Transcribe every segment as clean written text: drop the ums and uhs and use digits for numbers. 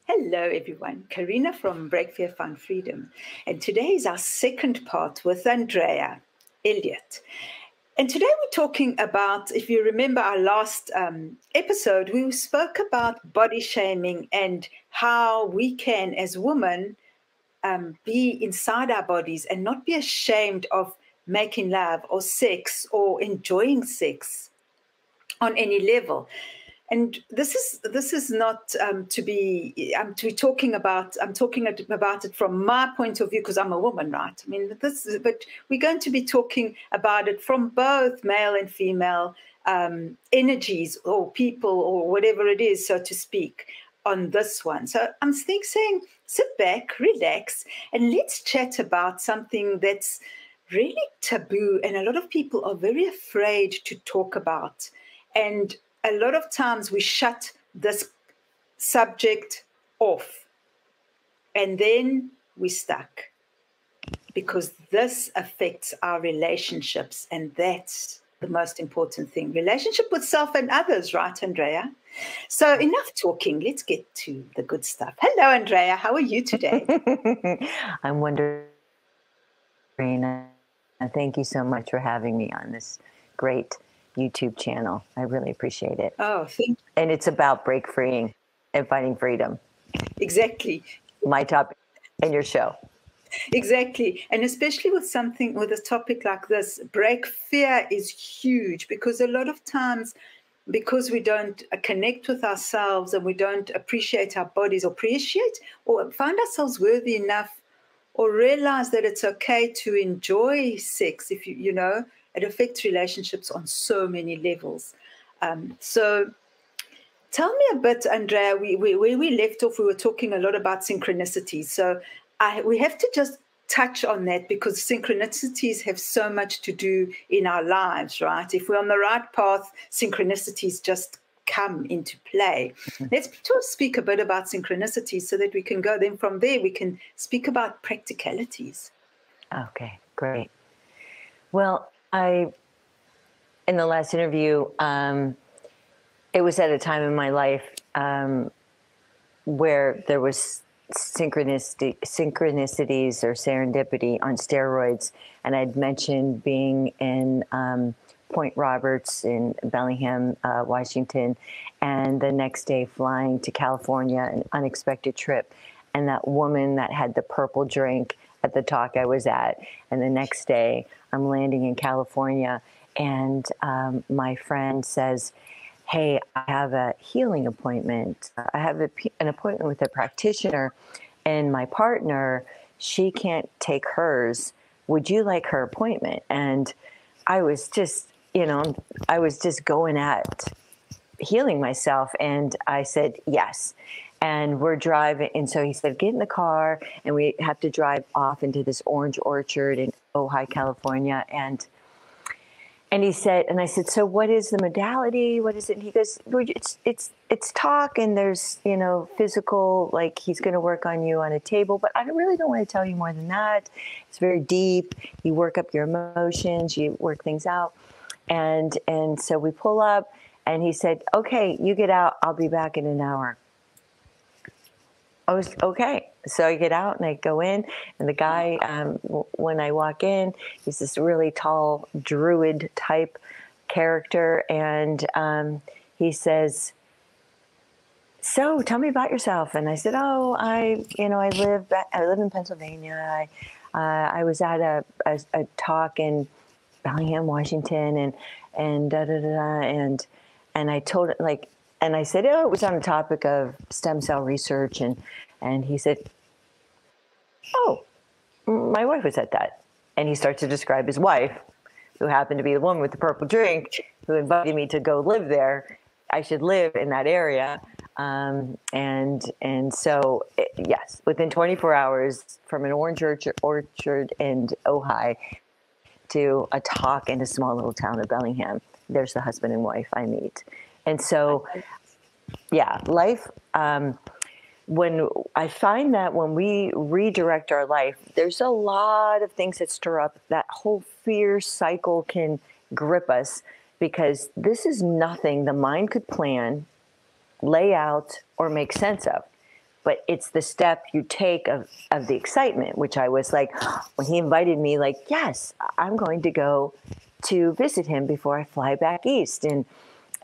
Hello, everyone. Carina from BreakFearFindFreedom. And today is our second part with Andrea Elliott. And today we're talking about, if you remember our last episode, we spoke about body shaming and how we can, as women, be inside our bodies and not be ashamed of making love or sex or enjoying sex on any level. And this is not to be talking about. I'm talking about it from my point of view because I'm a woman, right? I mean, but we're going to be talking about it from both male and female energies or people or whatever it is, so to speak, on this one. So I'm saying, sit back, relax, and let's chat about something that's really taboo, and a lot of people are very afraid to talk about. And a lot of times we shut this subject off and then we're stuck because this affects our relationships, and that's the most important thing. Relationship with self and others, right, Andrea? So enough talking. Let's get to the good stuff. Hello, Andrea. How are you today? I'm wondering, Carina. Thank you so much for having me on this great YouTube channel. I really appreciate it. Oh, thank you. And it's about break freeing and finding freedom. Exactly. My topic and your show. Exactly. And especially with a topic like this, break fear is huge because a lot of times, because we don't connect with ourselves and we don't appreciate our bodies or find ourselves worthy enough or realize that it's okay to enjoy sex, if you know, it affects relationships on so many levels. So tell me a bit, Andrea, where we left off, we were talking a lot about synchronicities. So we have to just touch on that because synchronicities have so much to do in our lives, right? If we're on the right path, synchronicities just come into play. Let's speak a bit about synchronicities so that we can go. Then from there, we can speak about practicalities. Okay, great. Well, in the last interview, it was at a time in my life where there was synchronicities or serendipity on steroids. And I'd mentioned being in Point Roberts in Bellingham, Washington, and the next day flying to California, an unexpected trip. And that woman that had the purple drink at the talk I was at. And the next day I'm landing in California and my friend says, hey, I have a healing appointment. I have an appointment with a practitioner and my partner, she can't take hers. Would you like her appointment? And I was just, I was just going at healing myself. And I said, yes. And we're driving. And so he said, get in the car. And we have to drive off into this orange orchard in Ojai, California. And he said, and I said, so what is the modality? What is it? And he goes, it's talk. And there's, physical, like he's going to work on you on a table. But I really don't want to tell you more than that. It's very deep. You work up your emotions. You work things out. And so we pull up and he said, okay, you get out. I'll be back in an hour. I was okay. So I get out and I go in, and the guy, when I walk in, he's this really tall druid type character. And he says, so tell me about yourself. And I said, oh, I live in Pennsylvania. I was at a talk in Bellingham, Washington, and I told it and I said, oh, it was on the topic of stem cell research. And he said, oh, my wife was at that. And he starts to describe his wife, who happened to be the woman with the purple drink, who invited me to go live there. I should live in that area. And so, yes, within 24 hours from an orange orchard in Ojai to a talk in a small little town of Bellingham, there's the husband and wife I meet. And so, yeah, life, when I find that when we redirect our life, there's a lot of things that stir up. That whole fear cycle can grip us because this is nothing the mind could plan, lay out, or make sense of. but it's the step you take of the excitement, which I was like, when he invited me, like, yes, I'm going to go to visit him before I fly back east.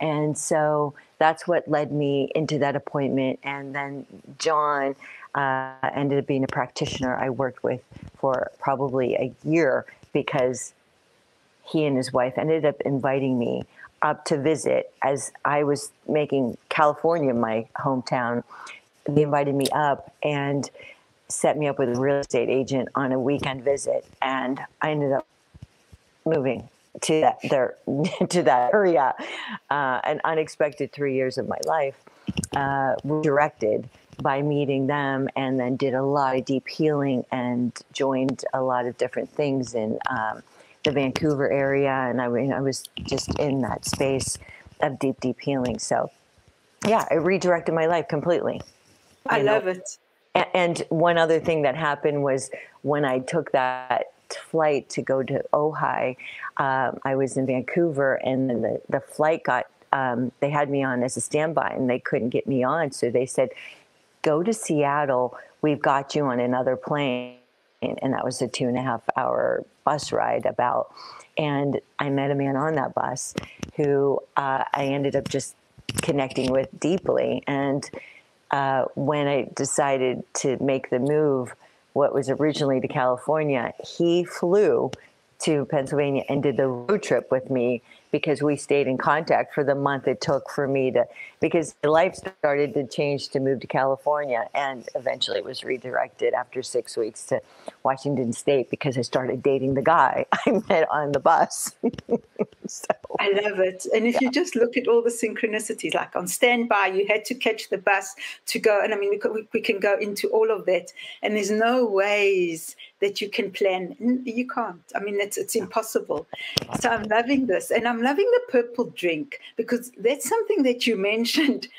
And so that's what led me into that appointment. And then John ended up being a practitioner I worked with for probably a year, because he and his wife ended up inviting me up to visit as I was making California my hometown. They invited me up and set me up with a real estate agent on a weekend visit. And I ended up moving to that area. An unexpected 3 years of my life, redirected by meeting them, and then did a lot of deep healing and joined a lot of different things in the Vancouver area. And I was just in that space of deep, deep healing. So yeah, it redirected my life completely. I love it. And one other thing that happened was when I took that flight to go to Ojai, I was in Vancouver, and then the flight got, they had me on as a standby, and they couldn't get me on. So they said, go to Seattle. We've got you on another plane. And that was a 2.5 hour bus ride about. And I met a man on that bus who I ended up just connecting with deeply. And when I decided to make the move, what was originally to California, he flew to Pennsylvania and did the road trip with me, because we stayed in contact for the month it took for me to, because life started to change to move to California, and eventually it was redirected after 6 weeks to Washington State, because I started dating the guy I met on the bus. So, I love it. And if you just look at all the synchronicities, like on standby, you had to catch the bus to go. And I mean, we can go into all of that. And there's no ways that you can plan. You can't. I mean, it's impossible. So I'm loving this. And I'm loving the purple drink, because that's something that you mentioned.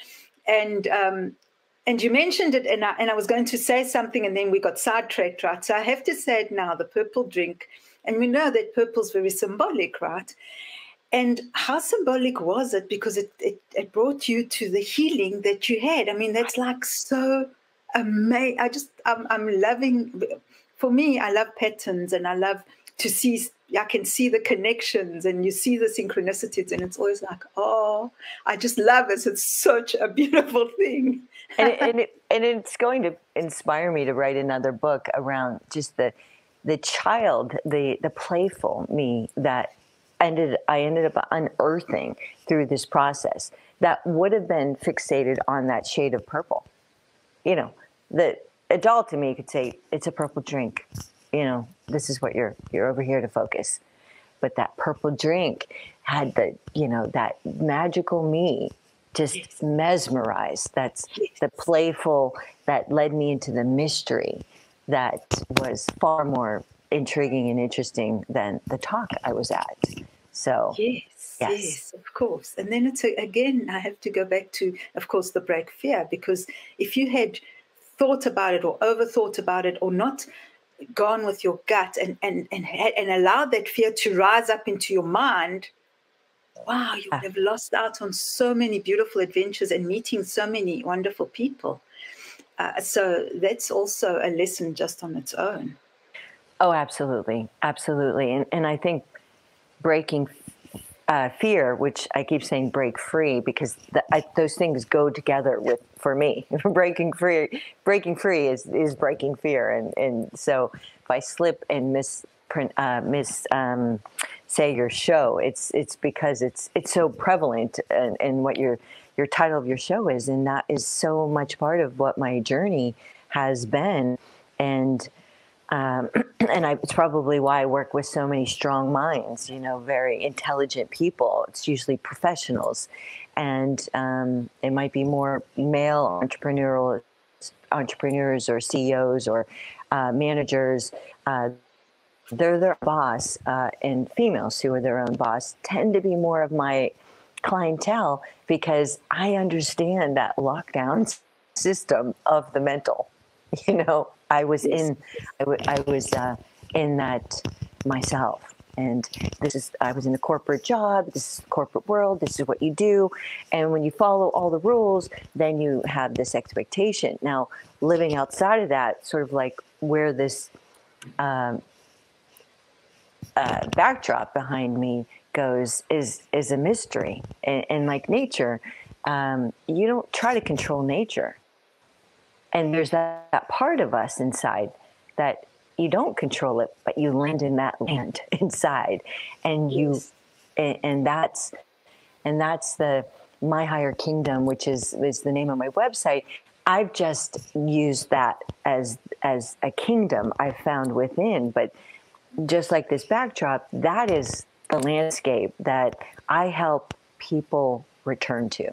And you mentioned it, and I was going to say something, and then we got sidetracked, right? So I have to say it now, the purple drink. And we know that purple's very symbolic, right? And how symbolic was it? Because it brought you to the healing that you had. I mean, that's like so amazing. I'm loving, for me, I love patterns, and I love to see, I can see the connections, and you see the synchronicities, and it's always like, oh, I just love it. It's such a beautiful thing. and it's going to inspire me to write another book around just the child, the playful me that I ended up unearthing through this process, that would have been fixated on that shade of purple. You know, the adult in me could say, it's a purple drink. You know, this is what you're over here to focus. But that purple drink had that magical me just mesmerized. That's the playful that led me into the mystery that was far more intriguing and interesting than the talk I was at. So yes, of course. And then again, I have to go back to, of course, the break fear, because if you had thought about it or overthought about it, or not gone with your gut and allowed that fear to rise up into your mind, wow, you would have lost out on so many beautiful adventures and meeting so many wonderful people. So that's also a lesson just on its own. Oh, absolutely. Absolutely. And I think breaking fear, which I keep saying break free, because those things go together for me. breaking free is breaking fear. And so if I slip and say your show, it's because it's so prevalent in what your title of your show is. And that is so much part of what my journey has been. And it's probably why I work with so many strong minds, very intelligent people. It's usually professionals, and it might be more male entrepreneurs or CEOs or managers. They're their boss, and females who are their own boss tend to be more of my clientele, because I understand that lockdown system of the mental. I was in that myself. And I was in a corporate job. This is the corporate world. This is what you do. And when you follow all the rules, then you have this expectation. Now, living outside of that, sort of like where this backdrop behind me goes is a mystery. And like nature, you don't try to control nature. And there's that part of us inside that you don't control it, but you land in that land inside, and and that's the My Higher Kingdom, which is the name of my website. I've just used that as a kingdom I found within, but just like this backdrop, that is the landscape that I help people return to.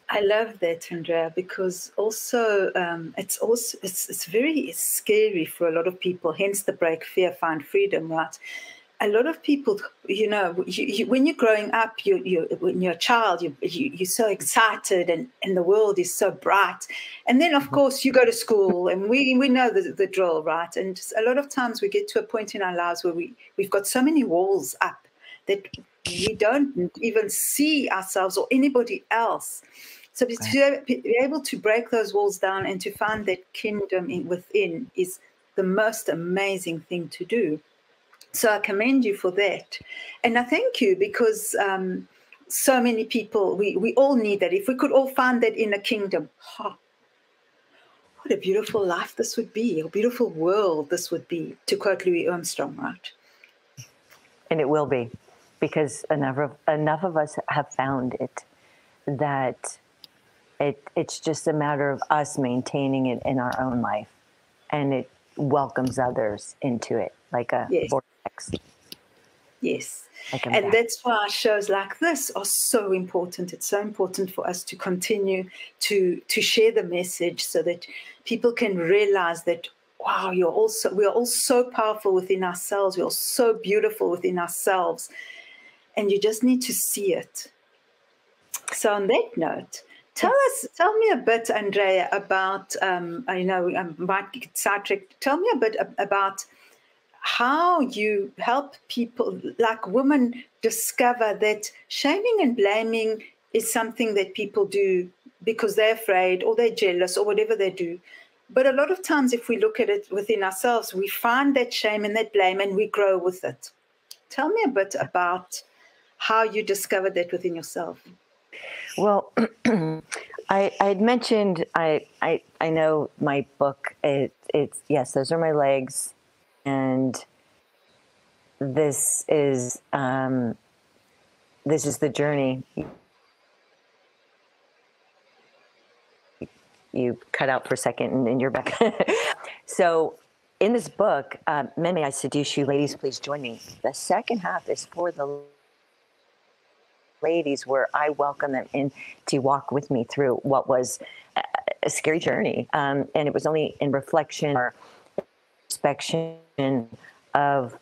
I love that, Andrea, because also it's very scary for a lot of people. Hence the Break Fear, Find Freedom, right? A lot of people, you know, when you're growing up, when you're a child, you're so excited, and the world is so bright. And then, of course, you go to school, and we know the drill, right? And a lot of times we get to a point in our lives where we've got so many walls up that we don't even see ourselves or anybody else. So to be able to break those walls down and to find that kingdom within is the most amazing thing to do. So I commend you for that. And I thank you because so many people, we all need that. If we could all find that in a kingdom, what a beautiful life this would be, a beautiful world this would be, to quote Louis Armstrong, right? And it will be, because enough of us have found it, that it's just a matter of us maintaining it in our own life, and it welcomes others into it like a vortex. Yes. And that's why shows like this are so important. It's so important for us to continue to share the message so that people can realize that, wow, we are all so powerful within ourselves. We are so beautiful within ourselves. And you just need to see it. So on that note, tell me a bit, Andrea, about, I know I might get sidetracked. Tell me a bit about how you help people, like women, discover that shaming and blaming is something that people do because they're afraid or they're jealous or whatever they do. But a lot of times, if we look at it within ourselves, we find that shame and that blame and we grow with it. Tell me a bit about how you discovered that within yourself. Well, I had mentioned, I know my book, it's yes, those are my legs. And this is the journey. You cut out for a second and you're back. So in this book, Men May I Seduce You, Ladies Please Join Me. The second half is for the ladies, where I welcome them in to walk with me through what was a scary journey. And it was only in reflection or inspection of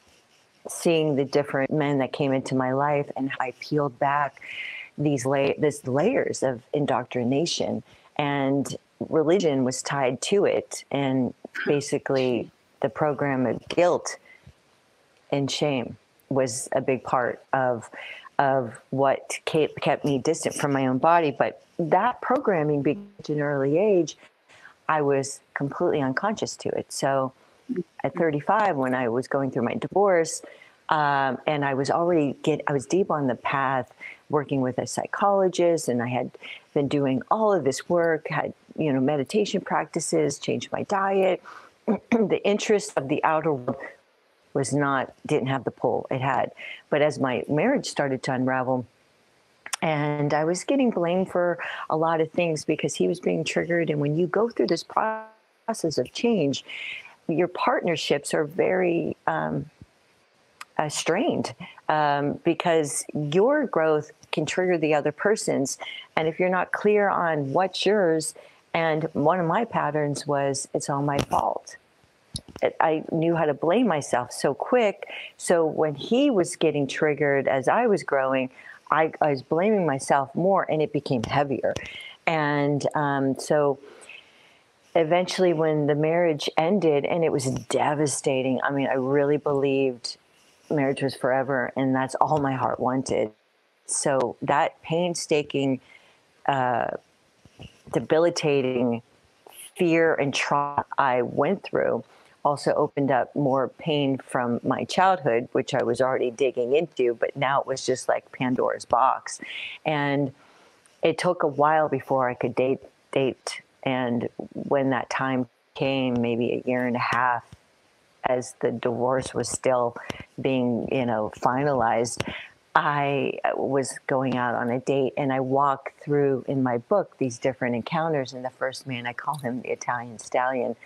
seeing the different men that came into my life, and I peeled back these layers of indoctrination, and religion was tied to it. And basically the program of guilt and shame was a big part of what kept me distant from my own body. But that programming began at an early age. I was completely unconscious to it. So at 35, when I was going through my divorce, and I was deep on the path working with a psychologist, and I had been doing all of this work, had, meditation practices, changed my diet. The interest of the outer world didn't have the pull it had. But as my marriage started to unravel, and I was getting blamed for a lot of things because he was being triggered. And when you go through this process of change, your partnerships are very strained because your growth can trigger the other person's. And if you're not clear on what's yours, and one of my patterns was, it's all my fault. I knew how to blame myself so quick. So when he was getting triggered as I was growing, I was blaming myself more, and it became heavier. And so eventually when the marriage ended, and it was devastating, I mean, I really believed marriage was forever, and that's all my heart wanted. So that painstaking, debilitating fear and trauma I went through also opened up more pain from my childhood, which I was already digging into, but now it was just like Pandora's box. And it took a while before I could date. And when that time came, maybe a year and a half, as the divorce was still being, finalized, I was going out on a date, and I walked through in my book these different encounters. And the first man, I call him the Italian Stallion.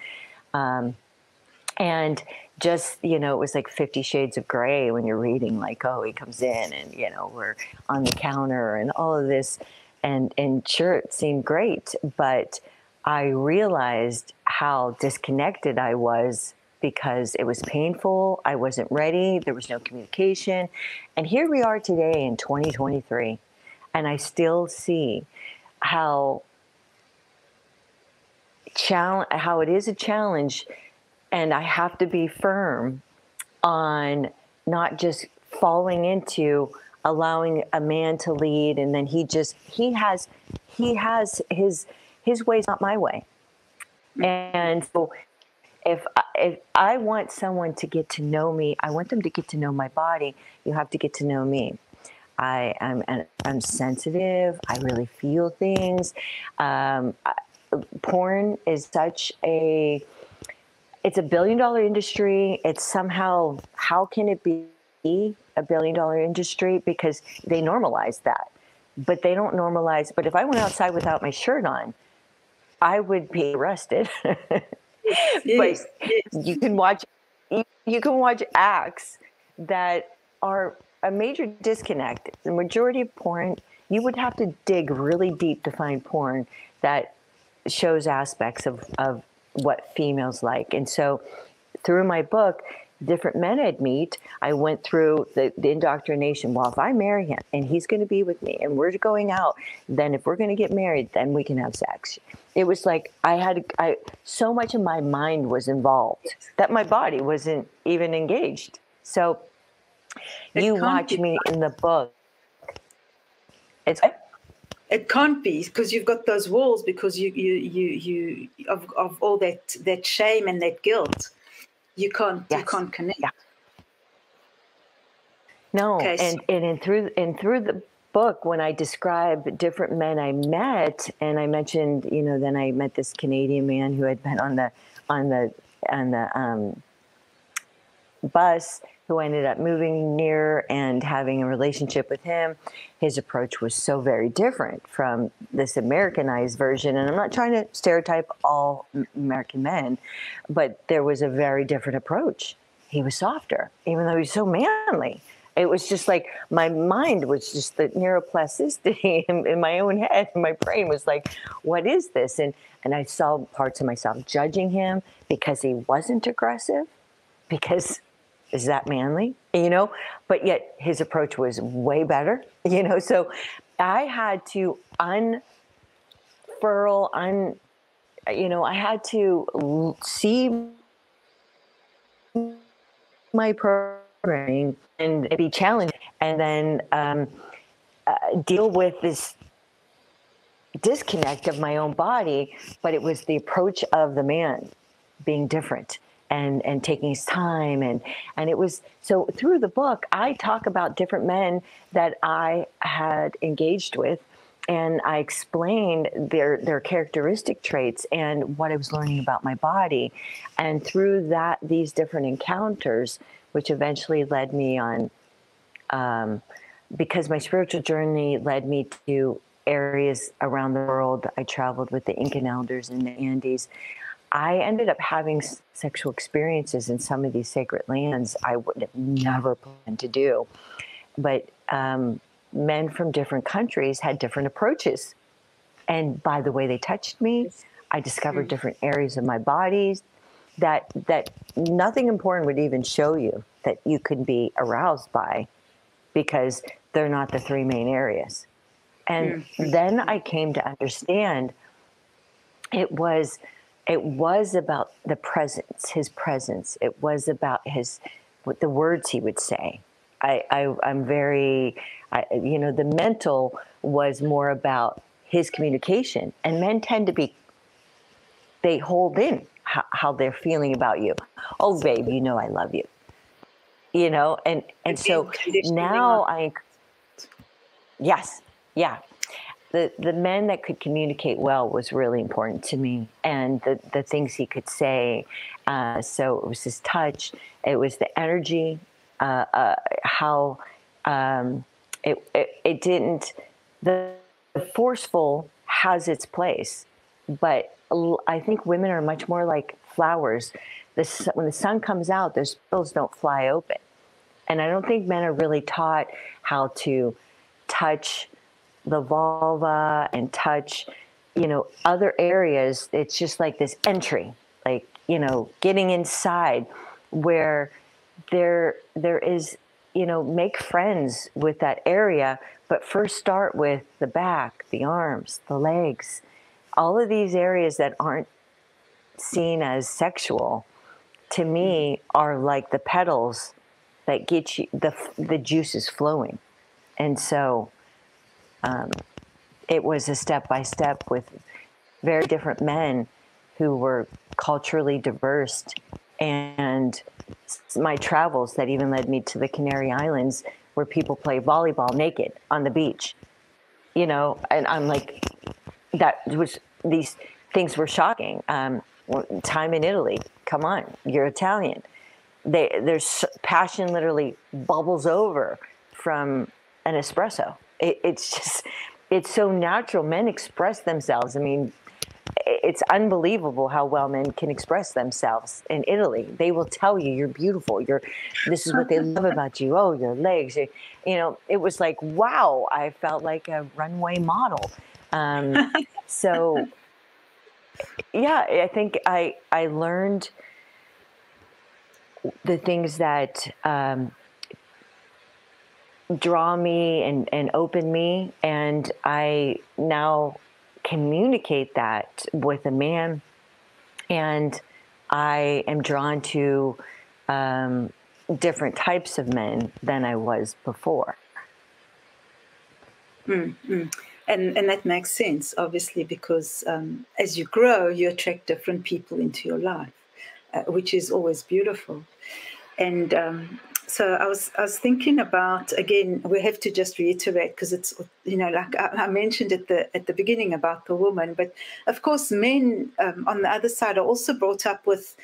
And just, it was like 50 Shades of Grey when you're reading, like, oh, he comes in and, we're on the counter and all of this. And sure, it seemed great, but I realized how disconnected I was because it was painful. I wasn't ready. There was no communication. And here we are today in 2023, and I still see how it is a challenge, and I have to be firm on not just falling into allowing a man to lead, and then he has his way's not my way. And so if I want someone to get to know me, I want them to get to know my body. You have to get to know me. I'm sensitive. I really feel things. Porn is it's $1 billion industry. It's somehow, how can it be a $1 billion industry? Because they normalize that, but they don't normalize. But if I went outside without my shirt on, I would be arrested. Yes, but yes. you can watch acts that are a major disconnect. The majority of porn, you would have to dig really deep to find porn that shows aspects of what females like. And so through my book, different men I'd meet, I went through the indoctrination. Well, if I marry him and he's going to be with me and we're going out, then if we're going to get married, then we can have sex. It was like so much of my mind was involved that my body wasn't even engaged. So you watch me in the book. It can't be, because you've got those walls, because you of all that shame and that guilt. You can't connect. Yeah. No, Okay, and through the book, when I describe different men I met, and I mentioned, then I met this Canadian man who had been on the bus, who ended up moving near and having a relationship with him. His approach was so very different from this Americanized version. And I'm not trying to stereotype all American men, but there was a very different approach. He was softer, even though he was so manly. It was just like, my mind was just the neuroplasticity in my own head. My brain was like, what is this? And I saw parts of myself judging him because he wasn't aggressive, because is that manly? But yet his approach was way better, so I had to I had to see my programming and be challenged, and then deal with this disconnect of my own body. But it was the approach of the man being different. And taking his time, and it was so. Through the book, I talk about different men that I had engaged with, and I explained their characteristic traits and what I was learning about my body. And through these different encounters, which eventually led me on, because my spiritual journey led me to areas around the world. I traveled with the Incan elders in the Andes. I ended up having sexual experiences in some of these sacred lands I would have never planned to do. But men from different countries had different approaches. And by the way they touched me, I discovered different areas of my body that nothing important would even show you that you could be aroused by, because they're not the three main areas. And then I came to understand it was about the presence, his presence. It was about with the words he would say. I'm very, the mental was more about his communication, and men tend to be, they hold in how they're feeling about you. Oh, babe, I love you. And so now yes, yeah. The men that could communicate well was really important to me, and the things he could say. So it was his touch, it was the energy, how it didn't. The forceful has its place, but I think women are much more like flowers. When the sun comes out, those petals don't fly open, and I don't think men are really taught how to touch the vulva and touch, other areas. It's just like this entry, like, getting inside, where there is, make friends with that area, but first start with the back, the arms, the legs, all of these areas that aren't seen as sexual, to me, are like the petals that get you the juices flowing. And so it was a step-by-step with very different men who were culturally diverse. And my travels that even led me to the Canary Islands, where people play volleyball naked on the beach, and I'm like, these things were shocking. Time in Italy, come on, you're Italian. There's passion literally bubbles over from an espresso. It's so natural. Men express themselves. I mean, it's unbelievable how well men can express themselves in Italy. They will tell you, you're beautiful. This is what they love about you. Oh, your legs. It was like, wow, I felt like a runway model. So yeah, I think I learned the things that, draw me and open me, and I now communicate that with a man, and I am drawn to different types of men than I was before. Mm-hmm. And that makes sense, obviously, because as you grow, you attract different people into your life, which is always beautiful. And so I was thinking about, again, we have to just reiterate, because it's, like I mentioned at the beginning about the woman, but of course men on the other side are also brought up with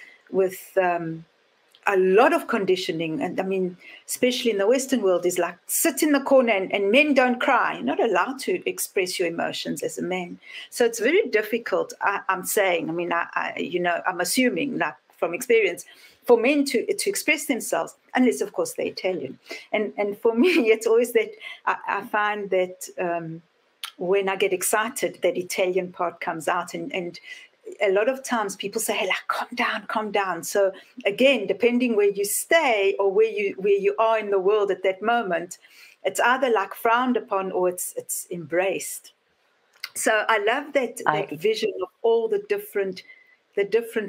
a lot of conditioning. And I mean, especially in the Western world, is like, sit in the corner and men don't cry. You're not allowed to express your emotions as a man. So it's very difficult, I'm saying, I mean, I'm assuming, like from experience, for men to express themselves, unless, of course, they're Italian. And for me, it's always that I find that when I get excited, that Italian part comes out. And a lot of times people say, hey, like, calm down. So again, depending where you stay or where you are in the world at that moment, it's either like frowned upon or it's embraced. So I love that vision of all the different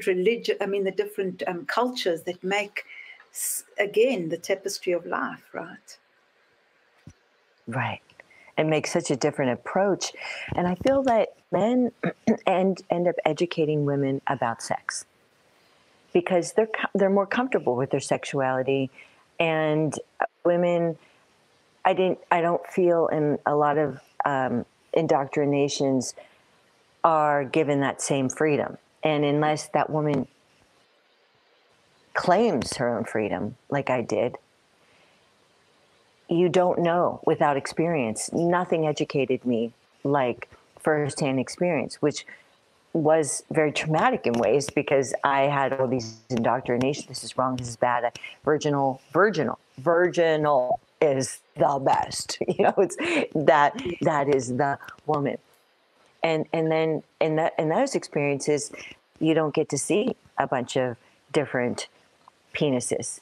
religion, the different cultures that make, again, the tapestry of life, right? Right. And make such a different approach. And I feel that men end up educating women about sex, because they're more comfortable with their sexuality. And women, I don't feel in a lot of indoctrinations are given that same freedom. And unless that woman claims her own freedom, like I did, you don't know without experience. Nothing educated me like firsthand experience, which was very traumatic in ways, because I had all these indoctrinations. This is wrong. This is bad. Virginal is the best. It's that is the woman. And then in those experiences, you don't get to see a bunch of different penises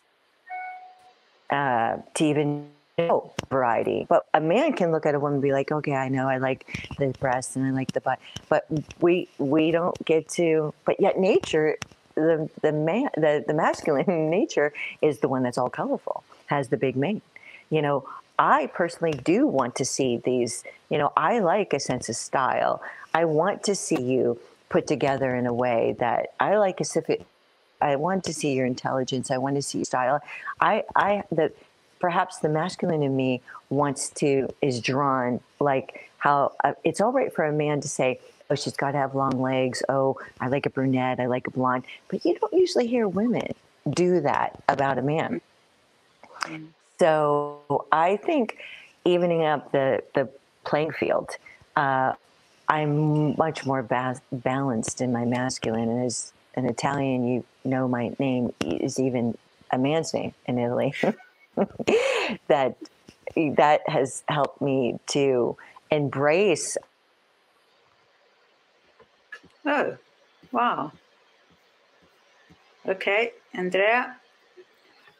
to even know variety. But a man can look at a woman and be like, okay, I know I like the breasts and I like the butt, but we don't get to. But yet nature the masculine nature is the one that's all colorful, has the big mane. I personally do want to see these, I like a sense of style. I want to see you put together in a way that I like I want to see your intelligence. I want to see your style. Perhaps the masculine in me is drawn, like how it's all right for a man to say, oh, she's got to have long legs. Oh, I like a brunette. I like a blonde. But you don't usually hear women do that about a man. Mm-hmm. So I think evening up the playing field, I'm much more balanced in my masculine. And as an Italian, my name is even a man's name in Italy. that has helped me to embrace. Oh, wow. Okay, Andrea,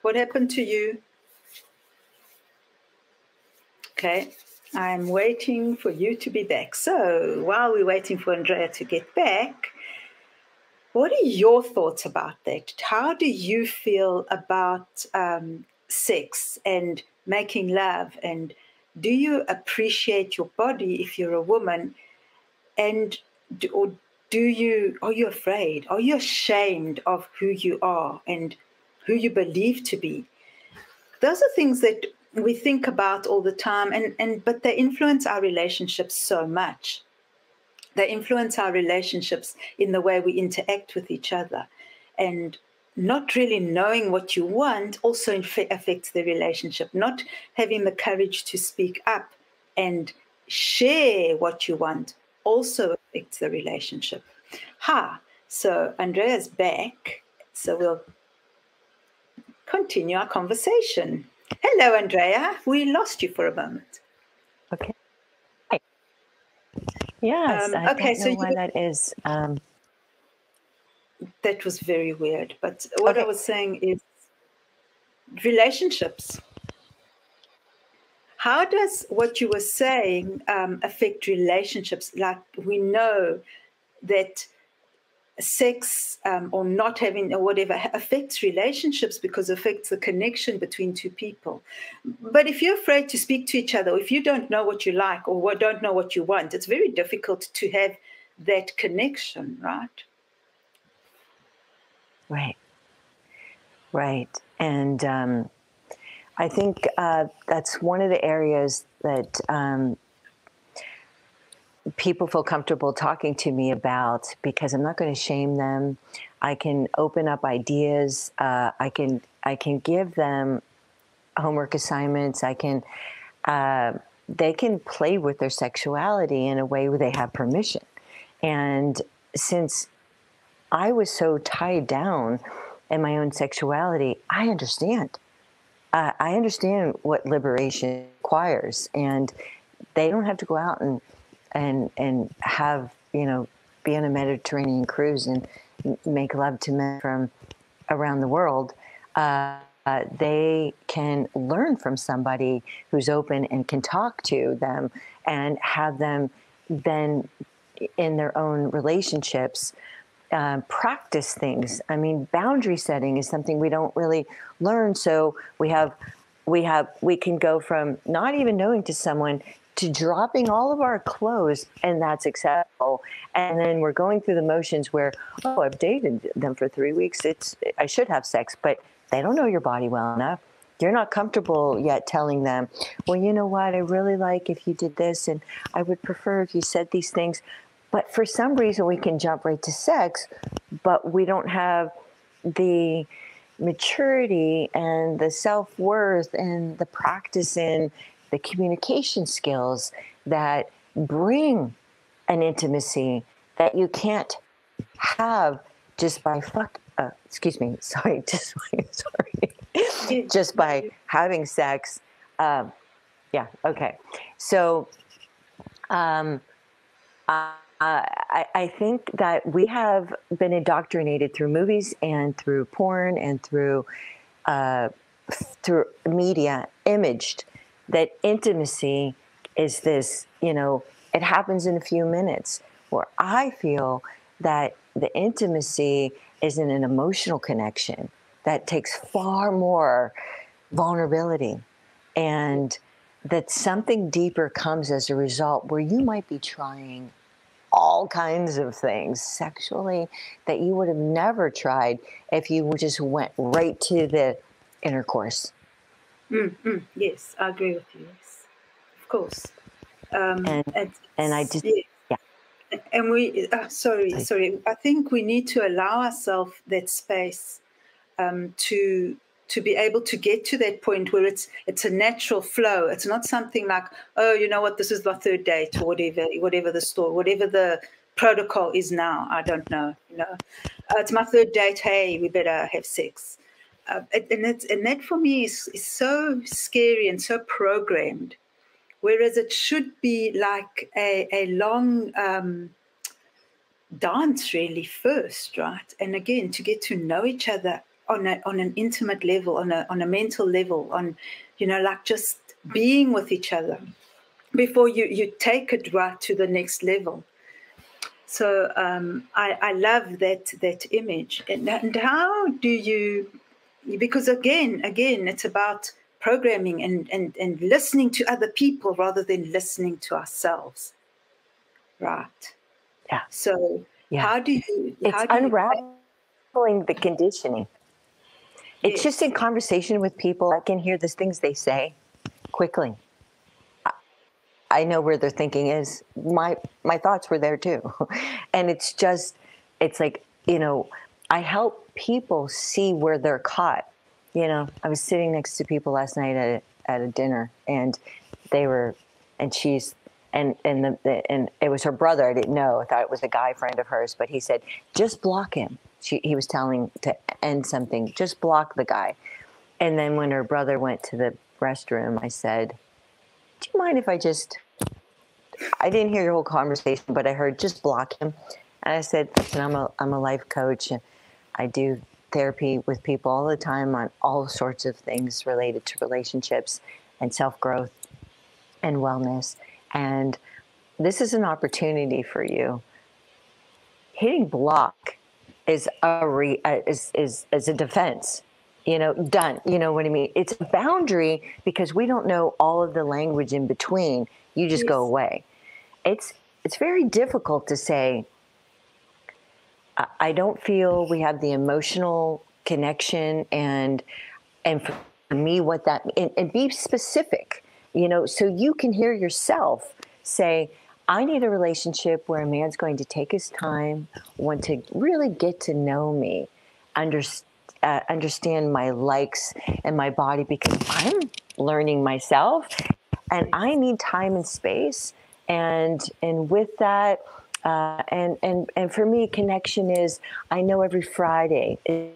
what happened to you? Okay, I'm waiting for you to be back. So while we're waiting for Andrea to get back, what are your thoughts about that? How do you feel about sex and making love? And do you appreciate your body if you're a woman? And are you afraid? Are you ashamed of who you are and who you believe to be? Those are things that we think about all the time, but they influence our relationships so much. They influence our relationships in the way we interact with each other. And not really knowing what you want also affects the relationship. Not having the courage to speak up and share what you want also affects the relationship. So Andrea's back. So we'll continue our conversation. Hello, Andrea. We lost you for a moment. Okay. Hi. Yes. I don't know why that is. That was very weird. But what I was saying is relationships. How does what you were saying affect relationships? Like we know that sex or not having or whatever affects relationships because it affects the connection between two people. But if you're afraid to speak to each other, or if you don't know what you like or don't know what you want, it's very difficult to have that connection, right? Right. And I think that's one of the areas that people feel comfortable talking to me about, because I'm not going to shame them. I can open up ideas. I can give them homework assignments. They can play with their sexuality in a way where they have permission. And since I was so tied down in my own sexuality, I understand. I understand what liberation requires, and they don't have to go out and have, be on a Mediterranean cruise and make love to men from around the world. They can learn from somebody who's open and can talk to them and have them then in their own relationships practice things. I mean, boundary setting is something we don't really learn. So we can go from not even knowing to someone to dropping all of our clothes, and that's acceptable. And then we're going through the motions where, I've dated them for 3 weeks. I should have sex, but they don't know your body well enough. You're not comfortable yet telling them, well, you know what, I really like if you did this, and I would prefer if you said these things. But for some reason, we can jump right to sex, but we don't have the maturity and the self-worth and the practice and the communication skills that bring an intimacy that you can't have just by just by having sex. So I think that we have been indoctrinated through movies and through porn and through media, imaged that intimacy is this, it happens in a few minutes, where I feel that the intimacy isn't an emotional connection that takes far more vulnerability, and that something deeper comes as a result, where you might be trying all kinds of things sexually that you would have never tried if you just went right to the intercourse. Yes, I agree with you. Yes, of course. And I just, yeah. And we, sorry. I think we need to allow ourselves that space to be able to get to that point where it's a natural flow. It's not something like, oh, you know what, this is the third date or whatever the story, whatever the protocol is now. I don't know. It's my third date. Hey, we better have sex. And that for me is so scary and so programmed. Whereas it should be like a long dance really first, right? And again, to get to know each other on an intimate level, on a mental level, on, like just being with each other before you take it right to the next level. So I love that image. And how do you, because again, it's about programming and listening to other people rather than listening to ourselves. Right. Yeah. So how do you... It's unraveling the conditioning. It's just in conversation with people, I can hear the things they say quickly. I know where their thinking is. My thoughts were there too. And it's like, I help people see where they're caught. I was sitting next to people last night at a dinner, and they were, and she's, and it was her brother. I didn't know. I thought it was a guy friend of hers, but he said, just block him. He was telling to end something, just block the guy. And then when her brother went to the restroom, I said, do you mind if I didn't hear your whole conversation, but I heard just block him. And I said, listen, I'm a life coach, and I do therapy with people all the time on all sorts of things related to relationships and self-growth and wellness. And this is an opportunity for you. Hitting block is a defense, done. You know what I mean? It's a boundary because we don't know all of the language in between. You just go away. It's very difficult to say, I don't feel we have the emotional connection, and for me, what that, and be specific, so you can hear yourself say, I need a relationship where a man's going to take his time, want to really get to know me, understand my likes and my body, because I'm learning myself, and I need time and space. And with that, and for me, connection is, I know every Friday is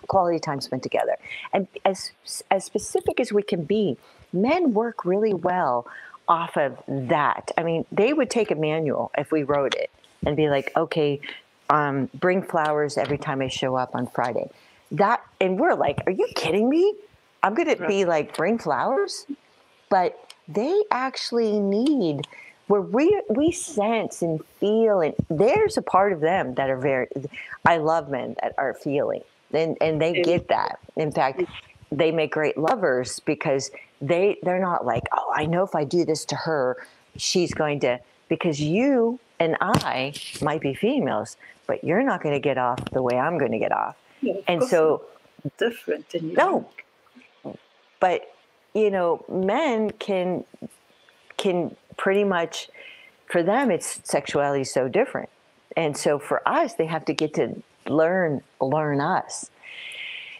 quality time spent together, and as specific as we can be. Men work really well off of that. I mean, they would take a manual if we wrote it and be like, okay, bring flowers every time I show up on Friday. And we're like, are you kidding me? I'm going to be like, bring flowers? But they actually need, where we sense and feel, and there's a part of them that are I love men that are feeling, and they get that. In fact, they make great lovers because they're not like, oh, I know if I do this to her, she's going to, because you and I might be females, but you're not going to get off the way I'm going to get off. Yeah, and so different. No, but men can pretty much, for them, it's sexuality so different. And so for us, they have to get to learn us.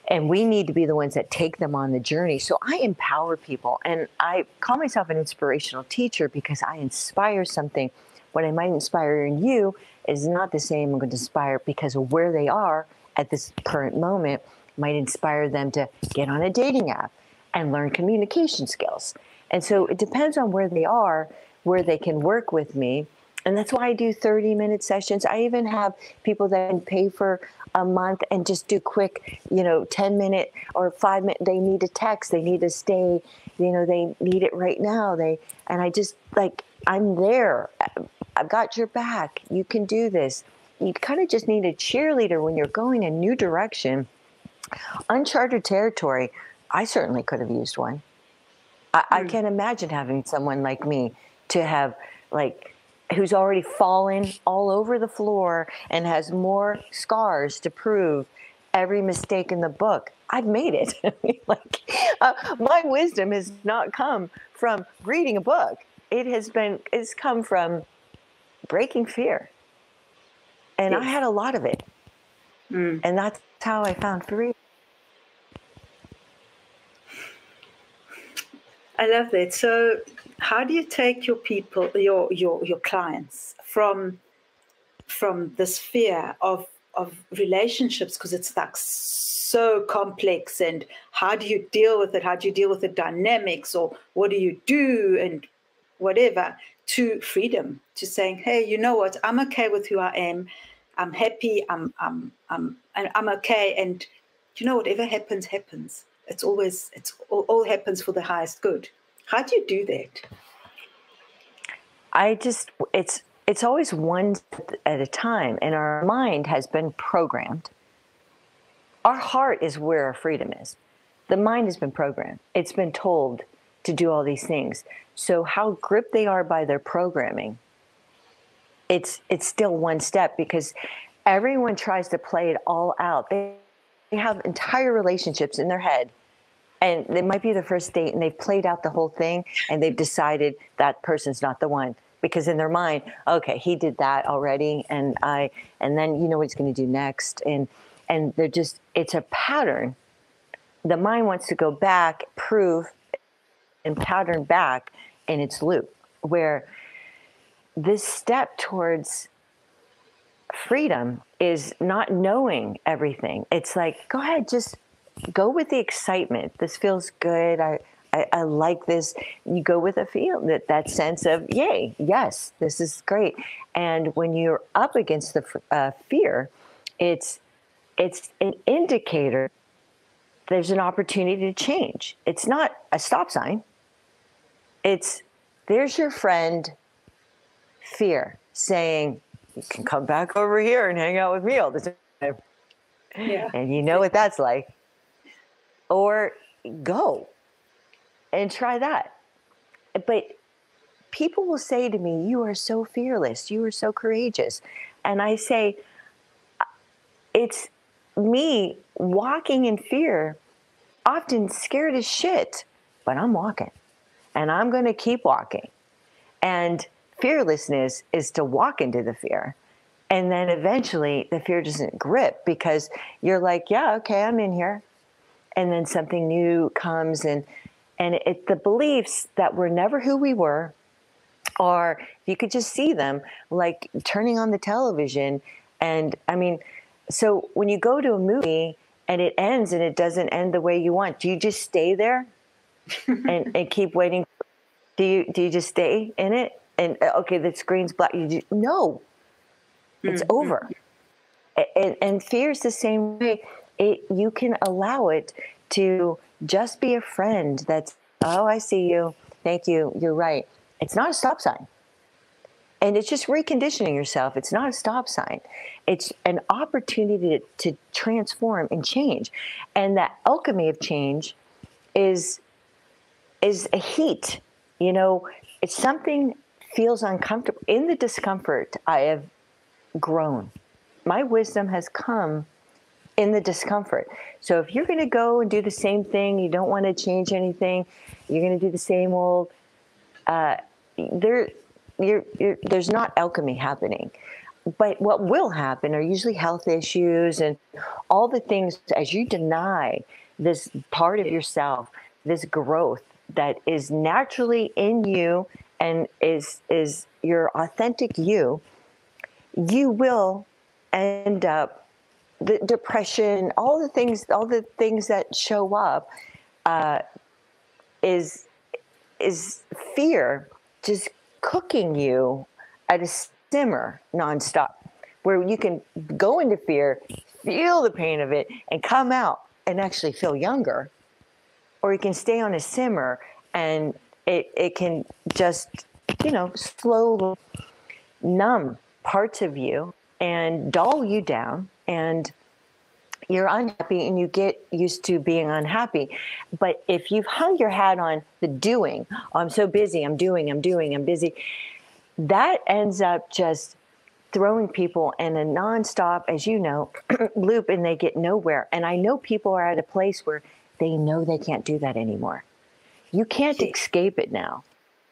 And we need to be the ones that take them on the journey. So I empower people, and I call myself an inspirational teacher because I inspire something. What I might inspire in you is not the same I'm going to inspire, because of where they are at this current moment might inspire them to get on a dating app and learn communication skills. And so it depends on where they are, where they can work with me. And that's why I do 30-minute sessions. I even have people that can pay for a month and just do quick, 10-minute or 5-minute. They need a text. They need to stay. They need it right now. And I just, like, I'm there. I've got your back. You can do this. you kind of just need a cheerleader when you're going a new direction, uncharted territory. I certainly could have used one. I can't imagine having someone like me to have, like, who's already fallen all over the floor and has more scars to prove every mistake in the book. I've made it. I mean, like, my wisdom has not come from reading a book. It's come from breaking fear. And yes. I had a lot of it. And that's how I found freedom. I love that. So how do you take your people, your clients from this fear of relationships, because it's like so complex, and how do you deal with it? How do you deal with the dynamics, or what do you do, and whatever, to freedom, to saying, hey, you know what, I'm okay with who I am. I'm happy. I'm okay. And you know, whatever happens, happens. It's all happens for the highest good. How do you do that? It's always one step at a time, and our mind has been programmed. Our heart is where our freedom is. The mind has been programmed. It's been told to do all these things. So how gripped they are by their programming, it's still one step, because everyone tries to play it all out. They have entire relationships in their head, and it might be their first date, and they've played out the whole thing, and they've decided that person's not the one. Because in their mind, okay, he did that already, and then you know what he's going to do next, and they're just, it's a pattern. The mind wants to go back, prove, and pattern back in its loop, where this step towards freedom is not knowing everything. It's like, go ahead, just go with the excitement. This feels good. I like this. You go with a feel, that sense of, yay, yes, this is great. And when you're up against the fear, it's an indicator there's an opportunity to change. It's not a stop sign. There's your friend, fear, saying, you can come back over here and hang out with me all the time. Yeah. And you know what that's like. Or go and try that. But people will say to me, you are so fearless. You are so courageous. And I say, it's me walking in fear, often scared as shit, but I'm walking, and I'm going to keep walking. And fearlessness is to walk into the fear. And then eventually the fear doesn't grip, because you're like, yeah, okay, I'm in here. And then something new comes, and the beliefs that were never who we were, or you could just see them like turning on the television. And I mean, so when you go to a movie and it ends and it doesn't end the way you want, do you just stay there and keep waiting? Do you just stay in it? And okay, the screen's black. No, it's over. And fear is the same way. You can allow it to just be a friend that's, oh, I see you. Thank you. You're right. It's not a stop sign. And it's just reconditioning yourself. It's not a stop sign. It's an opportunity to transform and change. And that alchemy of change is a heat. You know, it's something feels uncomfortable. In the discomfort, I have grown. My wisdom has come in the discomfort. So if you're going to go and do the same thing, you don't want to change anything, you're going to do the same old, there's not alchemy happening. But what will happen are usually health issues and all the things as you deny this part of yourself, this growth that is naturally in you and is your authentic you will end up, the depression, all the things that show up is fear just cooking you at a simmer nonstop, where you can go into fear, feel the pain of it, and come out and actually feel younger. Or you can stay on a simmer and it can just, slowly numb parts of you and dull you down, and you're unhappy, and you get used to being unhappy. But if you've hung your hat on the doing, oh, I'm so busy, I'm busy, that ends up just throwing people in a nonstop, as you know, loop, and they get nowhere. And I know people are at a place where they know they can't do that anymore. You can't escape it now.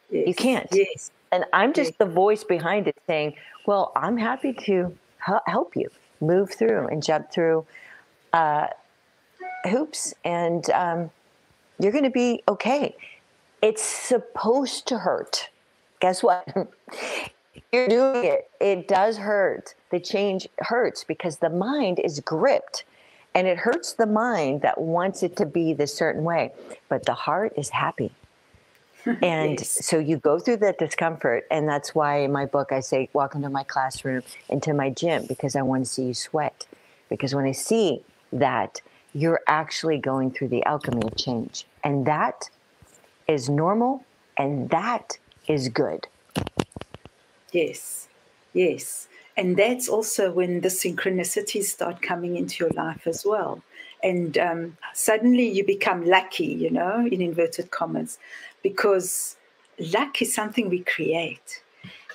You can't. Yes. And I'm just the voice behind it saying, well, I'm happy to help you move through and jump through hoops, and you're going to be okay. It's supposed to hurt. Guess what? You're doing it. It does hurt. The change hurts because the mind is gripped, and it hurts the mind that wants it to be this certain way, but the heart is happy. And so you go through that discomfort, and that's why in my book I say, walk into my classroom, into my gym, because I want to see you sweat. Because when I see that, you're actually going through the alchemy of change. And that is normal, and that is good. Yes, yes. And that's also when the synchronicities start coming into your life as well. And suddenly you become lucky, you know, in inverted commas, because luck is something we create,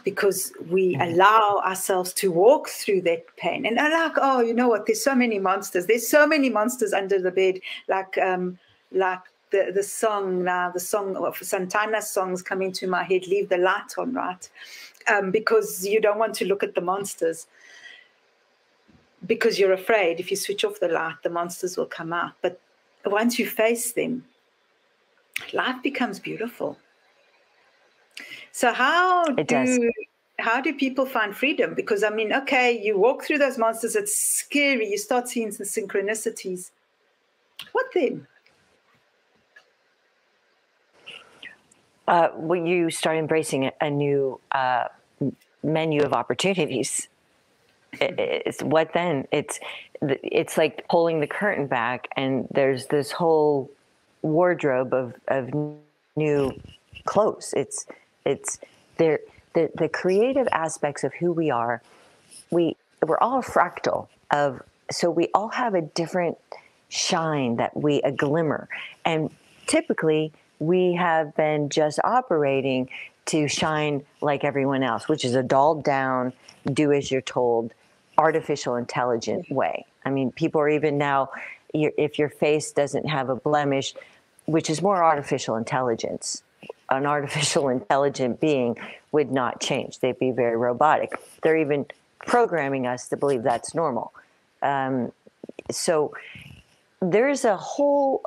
because we allow ourselves to walk through that pain. And I like, oh, you know what, there's so many monsters. There's so many monsters under the bed, like the song now, the song of Santana's songs come into my head, Leave the Light On, right? Because you don't want to look at the monsters, because you're afraid if you switch off the light, the monsters will come out. But once you face them, life becomes beautiful. So how do people find freedom? Because, I mean, okay, you walk through those monsters, it's scary, you start seeing the synchronicities. What then? When you start embracing a new menu of opportunities, it's what then? It's like pulling the curtain back, and there's this whole wardrobe of new clothes. It's the creative aspects of who we are. We're all a fractal of, so we all have a different shine, a glimmer, and typically we have been just operating to shine like everyone else, which is a dulled down, do as you're told, artificial intelligent way. I mean, people are even now, if your face doesn't have a blemish, which is more artificial intelligence, an artificial intelligent being would not change. They'd be very robotic. They're even programming us to believe that's normal. So there's a whole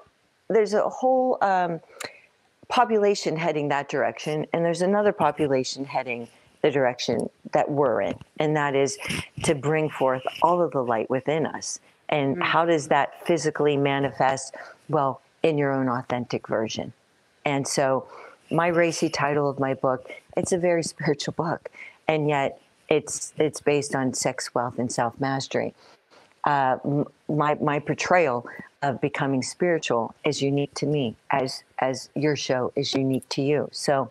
population heading that direction, and there's another population heading the direction that we're in, and that is to bring forth all of the light within us. And how does that physically manifest? Well, in your own authentic version. And so my racy title of my book, it's a very spiritual book, and yet it's based on sex, wealth, and self-mastery. My portrayal of becoming spiritual is unique to me, as your show is unique to you. So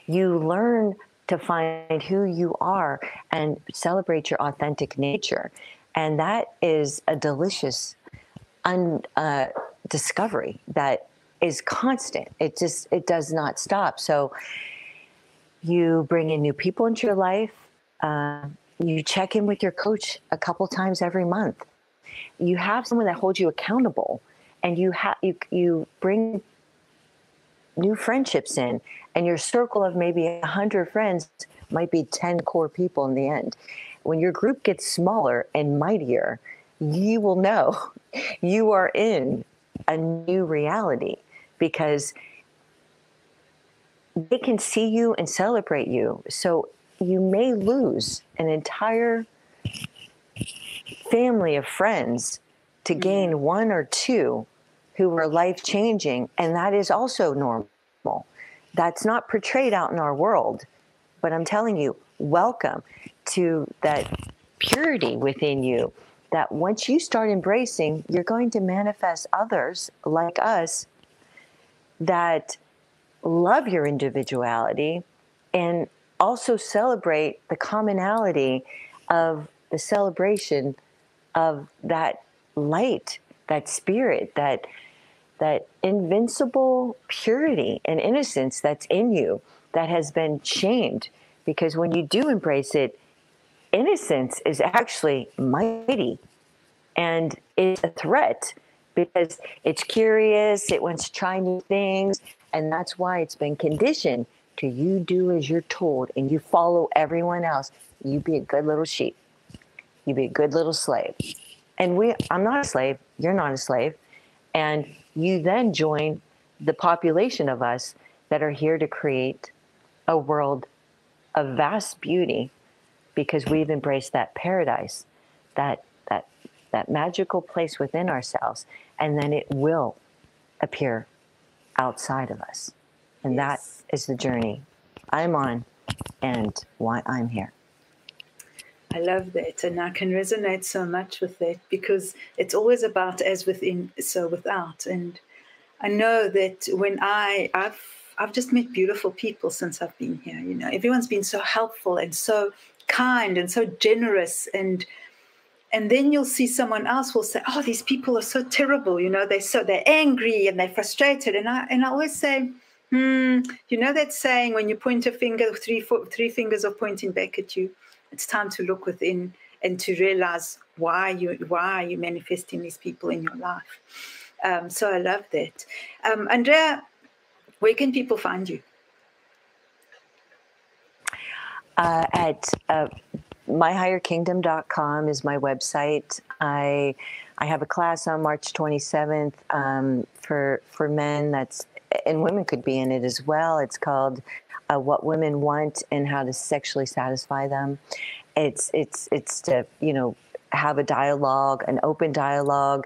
you learn to find who you are and celebrate your authentic nature. And that is a delicious discovery that is constant. It does not stop. So you bring in new people into your life. You check in with your coach a couple times every month. You have someone that holds you accountable, and you bring new friendships in, and your circle of maybe 100 friends might be 10 core people in the end. When your group gets smaller and mightier, you will know you are in a new reality, because they can see you and celebrate you. So you may lose an entire family of friends to gain one or two who are life-changing, and that is also normal. That's not portrayed out in our world, but I'm telling you, welcome to that purity within you, that once you start embracing, you're going to manifest others like us that love your individuality and also celebrate the commonality of the celebration of that light, that spirit, that invincible purity and innocence that's in you that has been shamed. Because when you do embrace it, innocence is actually mighty, and it's a threat because it's curious, it wants to try new things, and that's why it's been conditioned to you do as you're told and you follow everyone else. You be a good little sheep. You be a good little slave. And I'm not a slave, you're not a slave. And you then join the population of us that are here to create a world of vast beauty, because we've embraced that paradise, that magical place within ourselves, and then it will appear outside of us. And yes, that is the journey I'm on and why I'm here. I love that, and I can resonate so much with that, because it's always about as within, so without. And I know that when I've just met beautiful people since I've been here. You know, everyone's been so helpful and so kind and so generous, and then you'll see someone else will say, "Oh, these people are so terrible." You know, they're angry and they're frustrated, and I always say, you know that saying, when you point a finger, three fingers are pointing back at you. It's time to look within and to realize why are you manifesting these people in your life. So I love that. Andrea, where can people find you? At myhigherkingdom.com is my website. I have a class on March 27th for men, and women could be in it as well. It's called What Women Want and How to Sexually Satisfy Them. It's to, you know, have a dialogue, an open dialogue,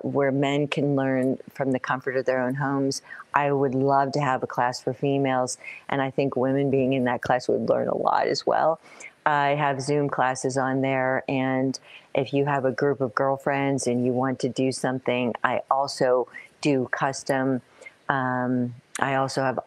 where men can learn from the comfort of their own homes. I would love to have a class for females, and I think women being in that class would learn a lot as well. I have Zoom classes on there, and if you have a group of girlfriends and you want to do something, I also do custom. I also have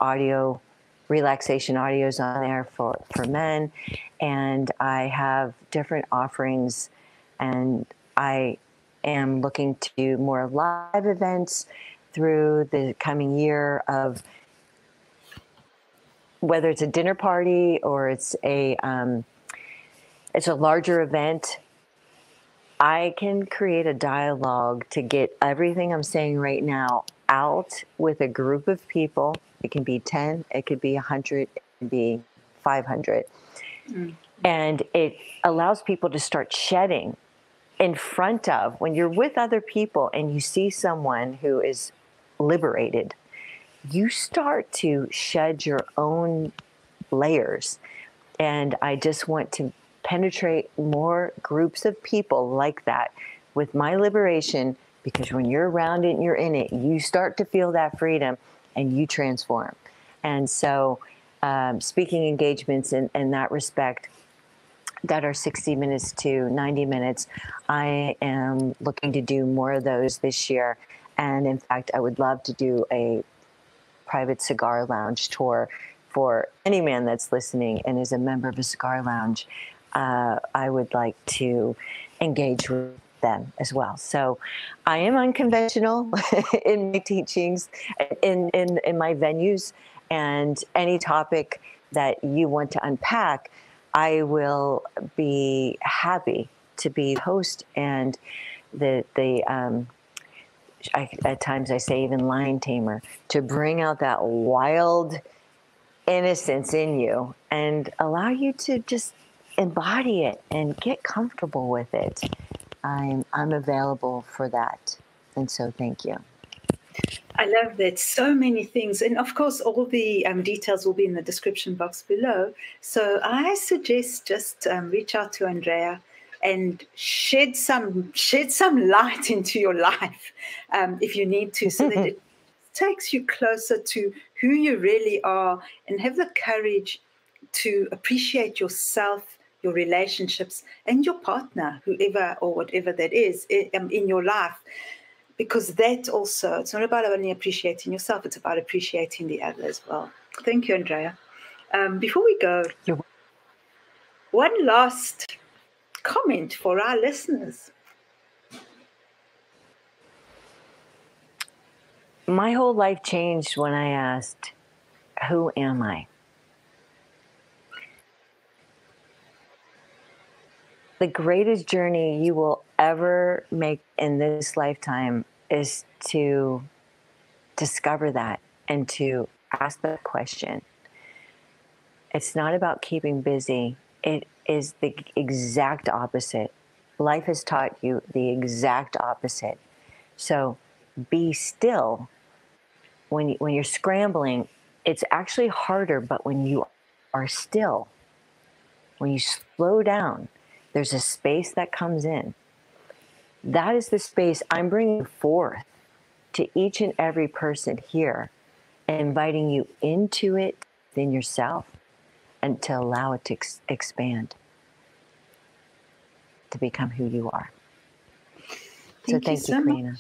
relaxation audios on there for men, and I have different offerings, and I am looking to do more live events through the coming year, of whether it's a dinner party or it's a larger event. I can create a dialogue to get everything I'm saying right now out with a group of people. It can be 10, it could be 100, it could be 500. And it allows people to start shedding in front of, when you're with other people and you see someone who is liberated, you start to shed your own layers. And I just want to penetrate more groups of people like that with my liberation, because when you're around it and you're in it, you start to feel that freedom and you transform. And so speaking engagements in that respect that are 60 minutes to 90 minutes, I am looking to do more of those this year. And in fact, I would love to do a private cigar lounge tour for any man that's listening and is a member of a cigar lounge. I would like to engage with them as well. So I am unconventional in my teachings, in my venues, and any topic that you want to unpack, I will be happy to be the host and at times I say even lion tamer, to bring out that wild innocence in you and allow you to just embody it and get comfortable with it. I'm available for that. And so thank you. I love that. So many things. And of course, all the details will be in the description box below. So I suggest just reach out to Andrea and shed some light into your life if you need to, so that it takes you closer to who you really are, and have the courage to appreciate yourself, your relationships, and your partner, whoever or whatever that is in your life. Because that also, it's not about only appreciating yourself, it's about appreciating the other as well. Thank you, Andrea. Before we go, one last comment for our listeners? My whole life changed when I asked, who am I? The greatest journey you will ever make in this lifetime is to discover that and to ask that question. It's not about keeping busy. It is the exact opposite. Life has taught you the exact opposite. So be still. When you're scrambling, it's actually harder, but when you are still, when you slow down, there's a space that comes in. That is the space I'm bringing forth to each and every person here and inviting you into it within yourself and to allow it to expand, to become who you are. Thank you, Carina.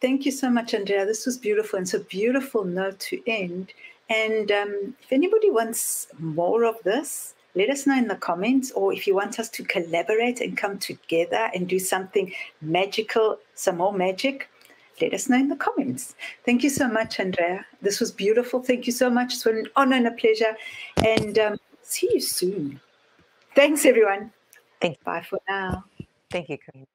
Thank you so much, Andrea. This was beautiful, and it's a beautiful note to end. And if anybody wants more of this, let us know in the comments, or if you want us to collaborate and come together and do something magical, some more magic, let us know in the comments. Thank you so much, Andrea. This was beautiful. Thank you so much. It's been an honor and a pleasure. And see you soon. Thanks, everyone. Thank you. Bye for now. Thank you, Carina.